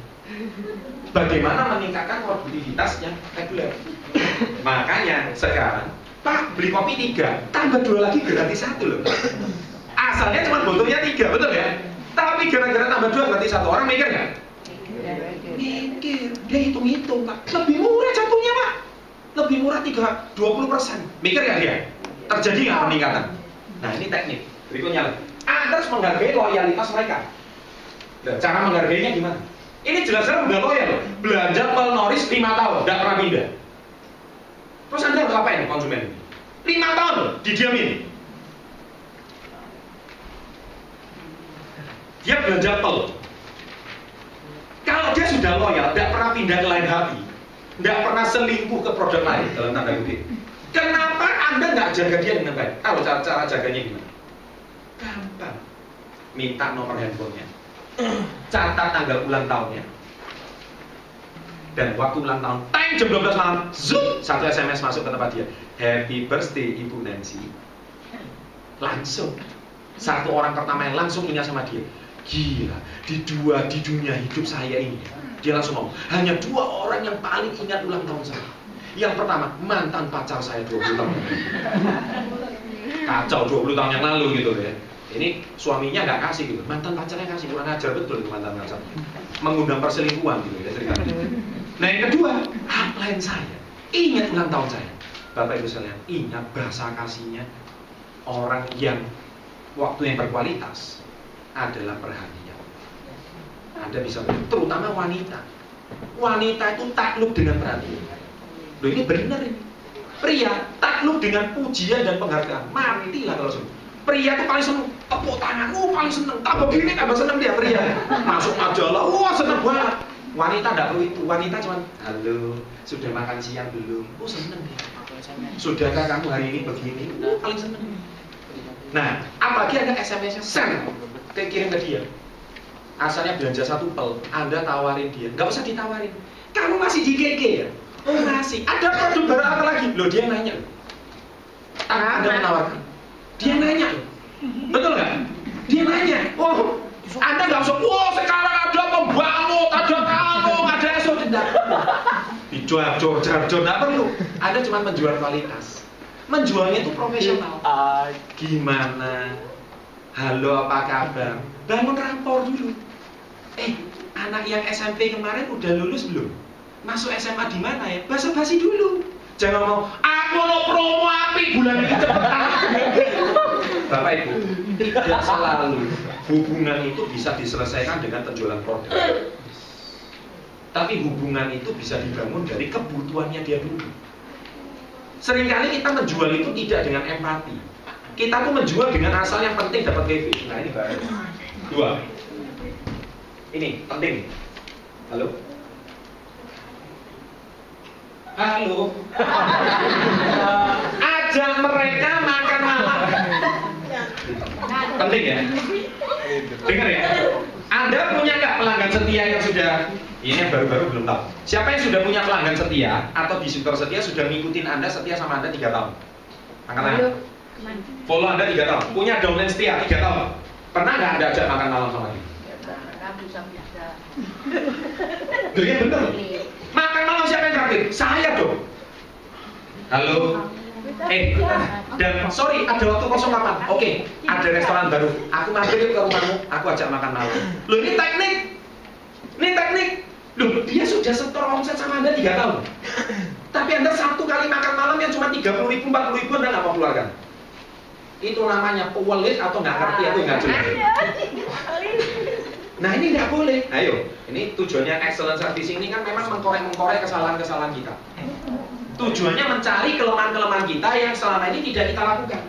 Bagaimana meningkatkan produktivitasnya reguler. Makanya sekarang, Pak beli kopi 3, tambah 2 lagi gratis 1 loh. Asalnya cuma botolnya 3, betul ya? Tapi gara-gara tambah 2 gratis 1, orang mikir nggak? Mikir, dia hitung-hitung Pak. Lebih murah jatuhnya Pak. Lebih murah 20%. Mikir nggak dia? Terjadi nggak peningkatan? Nah ini teknik. Berikutnya, Anda harus menghargai loyalitas mereka. Dan cara menghargainya gimana? Ini jelas-jelas udah loyal loh. Belanja Pelnoris 5 tahun, nggak pernah pindah. Terus Anda harus apain konsumen? 5 tahun loh, didiamin. Dia belanja Pel. Kalau dia sudah loyal, tidak pernah pindah ke lain hati, tidak pernah selingkuh ke produk lain dalam tanda kutip. Kenapa Anda nggak jaga dia dengan baik? Tahu cara jaganya gimana? Gampang. Minta nomor handphonenya, catat tanggal ulang tahunnya, dan waktu ulang tahun, time jam 12 malam, zoom, satu SMS masuk ke tempat dia. Happy birthday Ibu Nancy. Langsung. Satu orang pertama yang langsung ingat sama dia. Gila, di dunia hidup saya ini, dia langsung ngomong, hanya 2 orang yang paling ingat ulang tahun saya. Yang pertama, mantan pacar saya 20 tahun. Kacau 20 tahun yang lalu gitu ya. Ini suaminya nggak kasih gitu, mantan pacarnya kasih, kurang ajar betul itu mantan pacarnya. Mengundang perselingkuhan gitu ya ceritanya. Nah yang kedua, klien saya, ingat ulang tahun saya. Bapak Ibu sekalian, ingat bahasa kasihnya orang yang waktu yang berkualitas adalah perhatian. Anda bisa melihat, terutama wanita. Wanita itu takluk dengan perhatian. Loh, ini benar ini. Pria takluk dengan pujian dan penghargaan. Matilah kalau semua. Pria itu paling seneng, tepuk tangan, paling seneng. Tak begini tambah seneng dia pria. Masuk majalah, seneng banget. Wanita tidak perlu itu. Wanita cuma, halo, sudah makan siang belum? Seneng dia. Sudahkah kamu hari ini begini? Paling seneng. Nah, apalagi ada SMS-nya, send, kirim ke dia. Asalnya belanja 1 pel, Anda tawarin dia. Nggak usah ditawarin. Kamu masih di GG ya? Oh masih. Ada produk baru apa lagi? Loh, dia nanya. Anda menawarkan. Dia nanya. Betul nggak? Dia nanya. Oh, Anda nggak usah. Sekarang ada pembangun, ada kalung, ada eso. Tidak. Dijual, tidak perlu. Anda cuma menjual kualitas. Menjualnya itu profesional. Gimana? Halo, apa kabar? Bangun rapor dulu. Anak yang SMP kemarin udah lulus belum? Masuk SMA di mana ya? Basa-basi dulu. Jangan mau, aku mau promo api bulan ini cepetan. Bapak Ibu, tidak selalu hubungan itu bisa diselesaikan dengan penjualan produk. Tapi hubungan itu bisa dibangun dari kebutuhannya dia dulu. Seringkali kita menjual itu tidak dengan empati. Kita tuh menjual dengan asal yang penting dapat PV. Nah ini baru. 2. Ini penting. Halo. Halo. Ajak mereka makan malam. Penting ya. Dengar ya. Anda punya nggak pelanggan setia yang sudah? Ini yang baru-baru belum tahu. Siapa yang sudah punya pelanggan setia atau distributor setia sudah ngikutin Anda setia sama Anda 3 tahun? Angkat tangan. Follow Anda 3 tahun. Punya downline setia 3 tahun. Pernah nggak Anda ajak makan malam sama dia? Loh ya bener. Makan malam siapa yang traktir? Saya dong. Halo. Dan sorry, ada waktu kosong kapan? Oke, ada restoran baru. Aku mampir ke rumahmu, aku ajak makan malam. Loh ini teknik. Ini teknik. Loh, dia sudah setor omset sama Anda 3 tahun. Tapi Anda 1 kali makan malam yang cuma 30.000, 40.000 Anda nggak mau keluarkan. Itu namanya pewelit atau nggak ngerti atau nggak jelas. Nah ini nggak boleh. Ayo, ini tujuannya excellent servicing ini kan memang mengkorek kesalahan-kesalahan kita. Tujuannya mencari kelemahan-kelemahan kita yang selama ini tidak kita lakukan.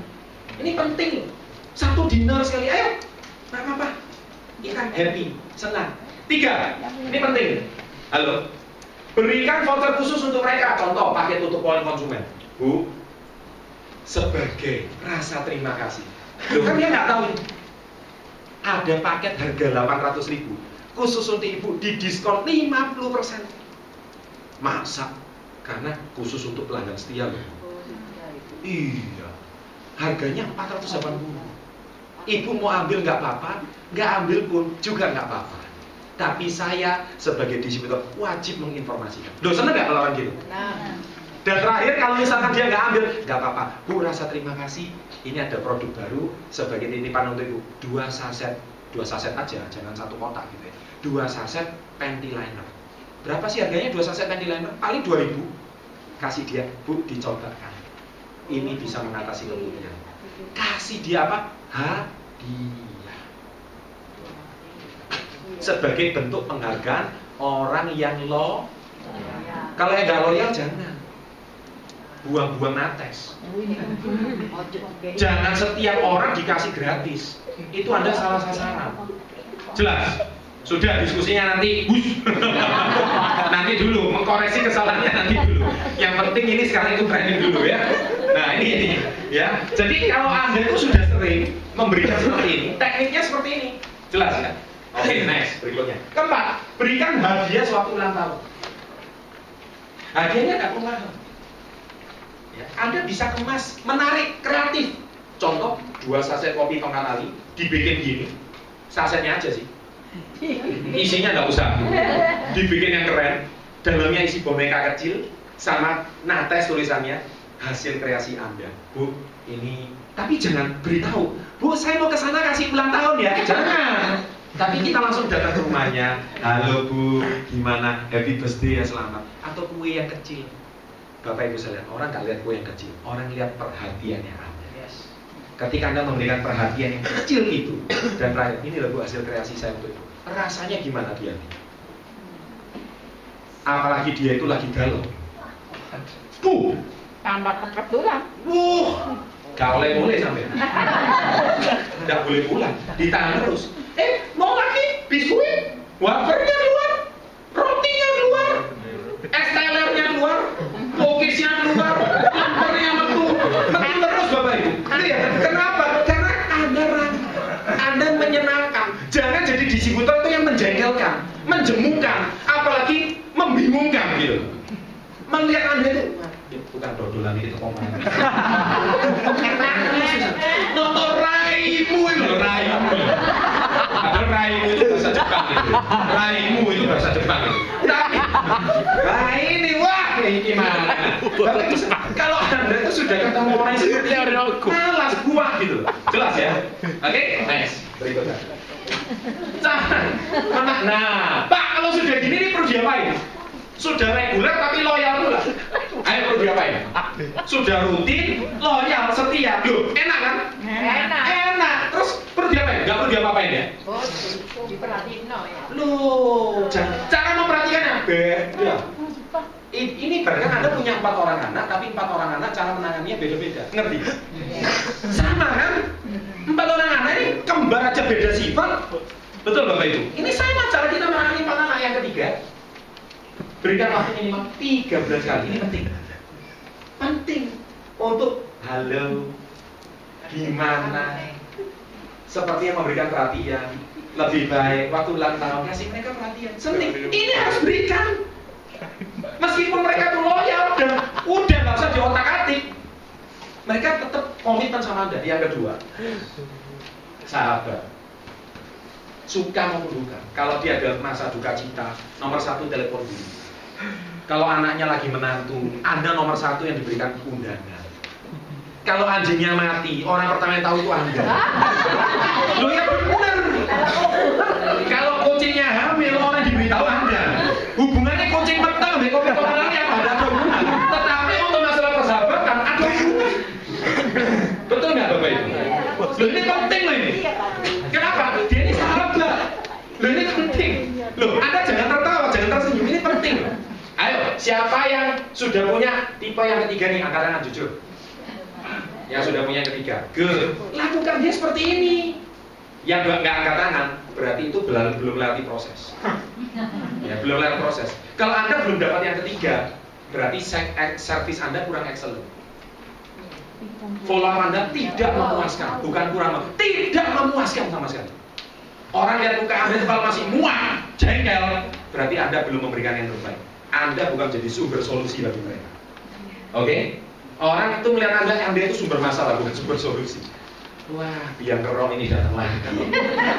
Ini penting. 1 dinner sekali, ayo. Nggak apa-apa. Ya kan happy, senang. 3, ini penting. Halo. Berikan voucher khusus untuk mereka. Contoh, pakai tutup poin konsumen. Bu, sebagai rasa terima kasih. Loh kan dia nggak tahu ini. Ada paket harga 800.000 khusus untuk ibu di diskon 50%. Masa? Karena khusus untuk pelanggan setia loh. Iya. Harganya 480. Ibu mau ambil nggak apa-apa, nggak ambil pun juga nggak apa-apa. Tapi saya sebagai distributor wajib menginformasikan. Loh seneng nggak kalau orang gitu? Dan terakhir kalau misalkan dia nggak ambil, nggak apa-apa. Bu rasa terima kasih. Ini ada produk baru sebagai titipan untuk ibu. 2 saset aja, jangan 1 kotak gitu ya. 2 saset panty liner. Berapa sih harganya 2 saset panty liner? Paling 2.000. Kasih dia, Bu dicobakan. Ini bisa mengatasi kebutuhan. Kasih dia apa? Hadiah. Sebagai bentuk penghargaan orang yang loyal. Kalau yang nggak loyal jangan. Buang-buang nates. Jangan setiap orang dikasih gratis. Itu Anda salah sasaran. Jelas? Sudah diskusinya nanti bus. Nanti dulu mengkoreksi kesalahannya nanti dulu. Yang penting ini sekarang itu training dulu ya. Nah ini ya. Jadi kalau Anda itu sudah sering memberikan seperti ini, tekniknya seperti ini. Jelas ya? Oke, next berikutnya. Keempat, berikan hadiah sewaktu ulang tahun. Hadiahnya nggak perlu mahal. Ya, Anda bisa kemas, menarik, kreatif. Contoh, 2 saset kopi Tongkanali dibikin gini, sasetnya aja sih. Isinya nggak usah, dibikin yang keren. Dalamnya isi boneka kecil, sama nates tulisannya hasil kreasi Anda. Bu, ini. Tapi jangan beritahu, Bu, saya mau ke sana kasih ulang tahun ya. Jangan. Tapi kita langsung datang ke rumahnya, halo Bu, gimana? Happy birthday ya, selamat. Atau kue yang kecil. Bapak Ibu sekalian, orang nggak lihat kue yang kecil, orang lihat perhatiannya Anda. Ketika Anda memberikan perhatian yang kecil itu dan rakyat, ini loh Bu hasil kreasi saya untuk itu. Rasanya gimana dia? Apalagi dia itu lagi galau. Tambah kebetulan. Gak boleh sampai. Gak boleh pulang, ditahan terus. Mau lagi biskuit, wafernya keluar, rotinya keluar, es telernya keluar, pokisnya keluar, lampernya metu terus Bapak Ibu. Iya, kenapa? Karena Anda menyenangkan. Jangan jadi distributor itu yang menjengkelkan, menjemukan, apalagi membingungkan gitu. Melihat Anda itu bukan dodolan ini kepompong. Noto raimu itu loh, raimu. Padahal raimu itu bahasa Jepang gitu. Raimu itu bahasa Jepang gitu. Tapi rai ini wah ini gimana? Kalau Anda itu sudah ketemu orang seperti ini, malas buah gitu. Jelas ya? Oke, next. Berikutnya. Nah, Pak, kalau sudah gini ini perlu diapain? Sudah reguler tapi loyal pula. Ayo perlu diapain? Sudah rutin, loyal, setia. Loh, enak kan? Enak. Terus perlu diapain? Gak perlu diapa-apain ya? Diperhatiin ya. Loh, cara memperhatikannya beda. Ini berarti Anda punya 4 orang anak, tapi 4 orang anak cara menanganinya beda-beda. Ngerti? Sama kan? 4 orang anak ini kembar aja beda sifat. Betul Bapak Ibu? Ini sama cara kita menangani 4 anak yang ketiga. Berikan waktu minimal 13 kali. Ini penting. Penting untuk halo, gimana? Seperti yang memberikan perhatian. Lebih baik waktu ulang tahun kasih mereka perhatian. Penting. Ini harus berikan. Meskipun mereka tuh loyal dan udah nggak usah diotak-atik, mereka tetap komitmen sama Anda. Yang kedua, sahabat. Suka maupun duka. Kalau dia ada masa duka cita, nomor 1 telepon dulu. Kalau anaknya lagi menantu, Anda nomor 1 yang diberikan undangan. Kalau anjingnya mati, orang pertama yang tahu itu Anda. Loh ya benar. Kalau kucingnya hamil, orang diberitahu Anda. Hubungannya kucing petang, kopi-kopian yang ada hubungan. Tetapi untuk masalah persahabatan ada hubungan. Betul nggak Bapak Ibu? Loh ini penting loh ini. Kenapa? Dia ini sahabat. Loh ini penting. Loh Anda jangan tertawa, jangan tersenyum. Ini penting. Ayo, siapa yang sudah punya tipe yang ketiga nih? Angkat tangan jujur. Yang sudah punya yang ketiga. Good. Lakukan dia seperti ini. Yang nggak angkat tangan, berarti itu belum melewati proses. Ya, belum melewati proses. Kalau Anda belum dapat yang ketiga, berarti servis Anda kurang excellent. Follow Anda tidak memuaskan, bukan kurang, tidak memuaskan sama sekali. Orang lihat muka Anda itu kalau masih muak, jengkel, berarti Anda belum memberikan yang terbaik. Anda bukan jadi sumber solusi bagi mereka. Oke? Orang itu melihat Anda itu sumber masalah, bukan sumber solusi. Wah, biang kerok ini datang lagi.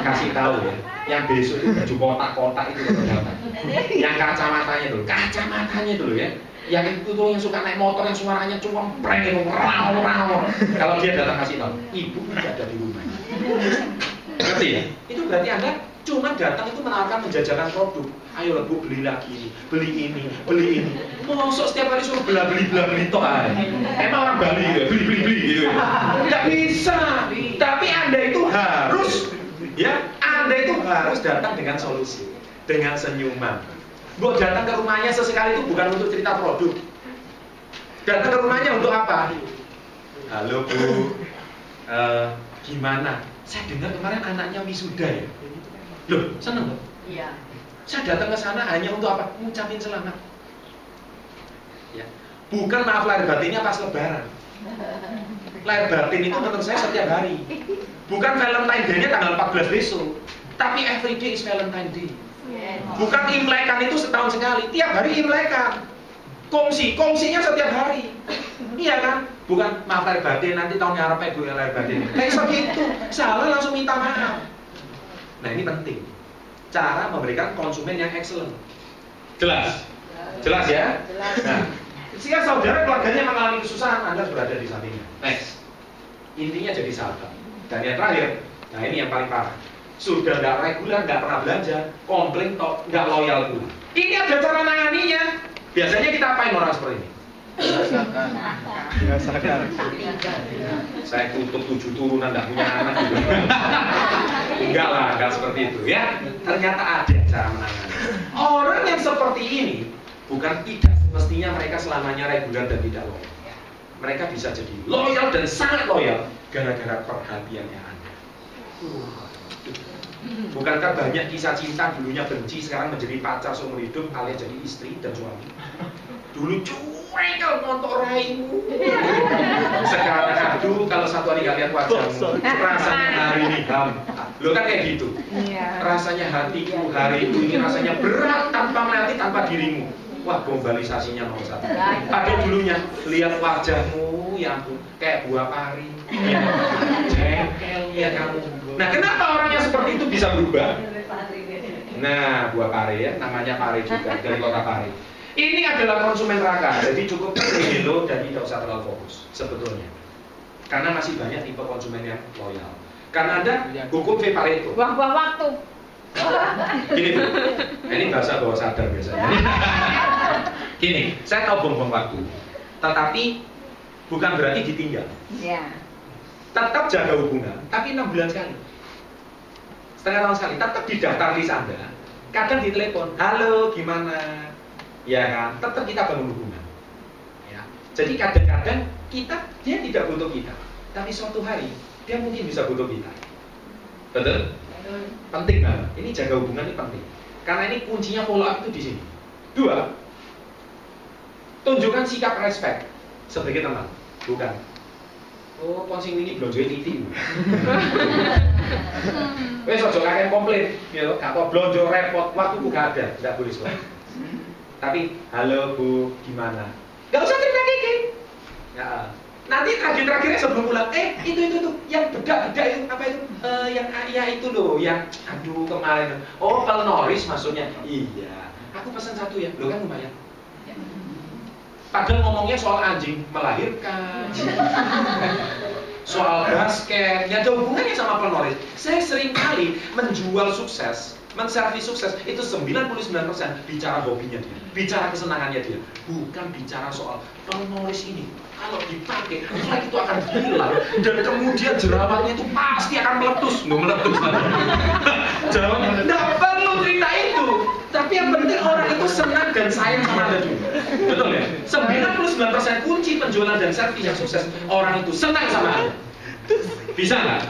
Kasih tahu ya, yang besok itu baju kotak-kotak itu datang. Yang kacamatanya dulu ya. Yang itu tuh yang suka naik motor yang suaranya cempreng itu raw. Kalau dia datang kasih tahu, ibu tidak ada di rumah. Ngerti ya? Itu berarti Anda cuma datang itu menawarkan menjajakan produk. Ayo Bu beli lagi, beli ini. Mosok setiap kali suruh beli toh aja. Emang orang Bali gitu, beli gitu. Nggak bisa. Tapi Anda itu harus datang dengan solusi, dengan senyuman. Bu datang ke rumahnya sesekali itu bukan untuk cerita produk. Datang ke rumahnya untuk apa? Halo Bu, gimana? Saya dengar kemarin anaknya wisuda ya. Loh, seneng loh? Iya. Saya datang ke sana hanya untuk apa? Ngucapin selamat. Ya. Bukan maaf lahir batinnya pas lebaran. Lahir batin itu menurut saya setiap hari. Bukan Valentine Day-nya tanggal 14 besok. Tapi every day is Valentine Day. Bukan imlekan itu setahun sekali. Tiap hari imlekan. Kongsinya setiap hari. Iya kan? Bukan maaf lahir batin, nanti tahun ngarep Bu yang lahir batin. Kayak segitu. Salah langsung minta maaf. Nah ini penting. Cara memberikan konsumen yang excellent. Jelas? Jelas ya? Jelas. Nah, jika saudara keluarganya mengalami kesusahan, Anda berada di sampingnya. Next. Intinya jadi sahabat. Dan yang terakhir, nah ini yang paling parah. sudah nggak reguler, nggak pernah belanja, komplain toh, nggak loyal pula. Ini ada cara menanganinya. Biasanya kita apain orang seperti ini? Saya tutup 7 turunan, nggak punya anak gitu. Enggak lah, enggak seperti itu ya. Ternyata ada cara menangani. Orang yang seperti ini bukan tidak semestinya mereka selamanya reguler dan tidak loyal. Mereka bisa jadi loyal dan sangat loyal gara-gara perhatiannya Anda. Bukankah banyak kisah cinta dulunya benci sekarang menjadi pacar seumur hidup alias jadi istri dan suami? Dulu cuek kalau nonton raimu, sekarang aduh kalau satu hari gak lihat wajahmu rasanya hari ini lo kan kayak gitu. Rasanya hatiku hari ini rasanya berat tanpa melati tanpa dirimu. Wah, globalisasinya nomor 1. Ada dulunya lihat wajahmu ya ampun kayak buah pari ya, jengkel ya kamu. Nah, kenapa orangnya seperti itu bisa berubah? Nah, buah pari ya, namanya pari juga dari kota Pari. Ini adalah konsumen neraka, jadi cukup hello dan tidak usah terlalu fokus sebetulnya. Karena masih banyak tipe konsumen yang loyal. Karena ada hukum V Pareto. Buang-buang waktu. Gini Bu, ini bahasa bawah sadar biasanya. Gini, saya tahu buang-buang waktu, tetapi bukan berarti ditinggal. Ya. Tetap jaga hubungan, tapi 6 bulan sekali, setengah tahun sekali, tetap didaftar list Anda. Kadang ditelepon, halo gimana? Ya kan, tetap kita bangun hubungan. Ya. Jadi kadang-kadang dia tidak butuh kita, tapi suatu hari dia mungkin bisa butuh kita. Betul? Penting banget. Ini jaga hubungan ini penting. Karena ini kuncinya follow up itu di sini. 2, tunjukkan sikap respect sebagai teman, bukan. Oh, konsing ini belum jual titi. Wes ojo kakek komplain, ya, gak apa blonjo repot, waktu gak ada, tidak boleh sekolah. Tapi, halo Bu, gimana? Gak usah cerita gigi. Ya. Nanti terakhir-terakhirnya sebelum pulang, itu yang bedak-bedak itu apa itu? Yang ya itu loh, yang aduh kemarin. Oh, pelnoris maksudnya. Iya. Aku pesan 1 ya. Lo kan lumayan. Padahal ngomongnya soal anjing melahirkan, soal basket, ya ada hubungannya sama pelnoris. Saya sering kali menjual sukses, menservis sukses itu 99% bicara hobinya dia, bicara kesenangannya dia, bukan bicara soal pelnoris ini. Kalau dipakai, flek itu akan hilang dan kemudian jerawatnya itu pasti akan meletus. Nggak meletus lagi. Jerawatnya nggak perlu cerita itu. Tapi yang penting orang itu senang dan sayang sama Anda juga. Betul ya? 99% kunci penjualan dan servis yang sukses, orang itu senang sama Anda. Bisa nggak?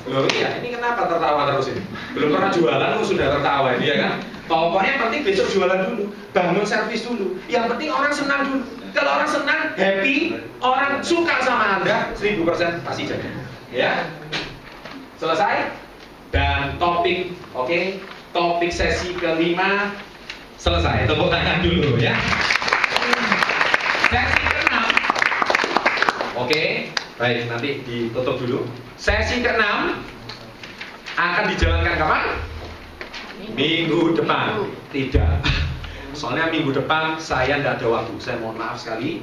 Loh iya, ini kenapa tertawa terus ini? Belum pernah jualan, lu sudah tertawa ini ya kan? Pokoknya yang penting besok jualan dulu, bangun servis dulu. Yang penting orang senang dulu. Kalau orang senang, happy, orang suka sama Anda, 1000% pasti jadi. Ya, selesai. Dan topik, oke, topik sesi kelima selesai. Tepuk tangan dulu ya. Sesi ke-6, oke, baik nanti ditutup dulu. Sesi ke-6 akan dijalankan kapan? Minggu depan. Tidak. Soalnya minggu depan saya tidak ada waktu. Saya mohon maaf sekali.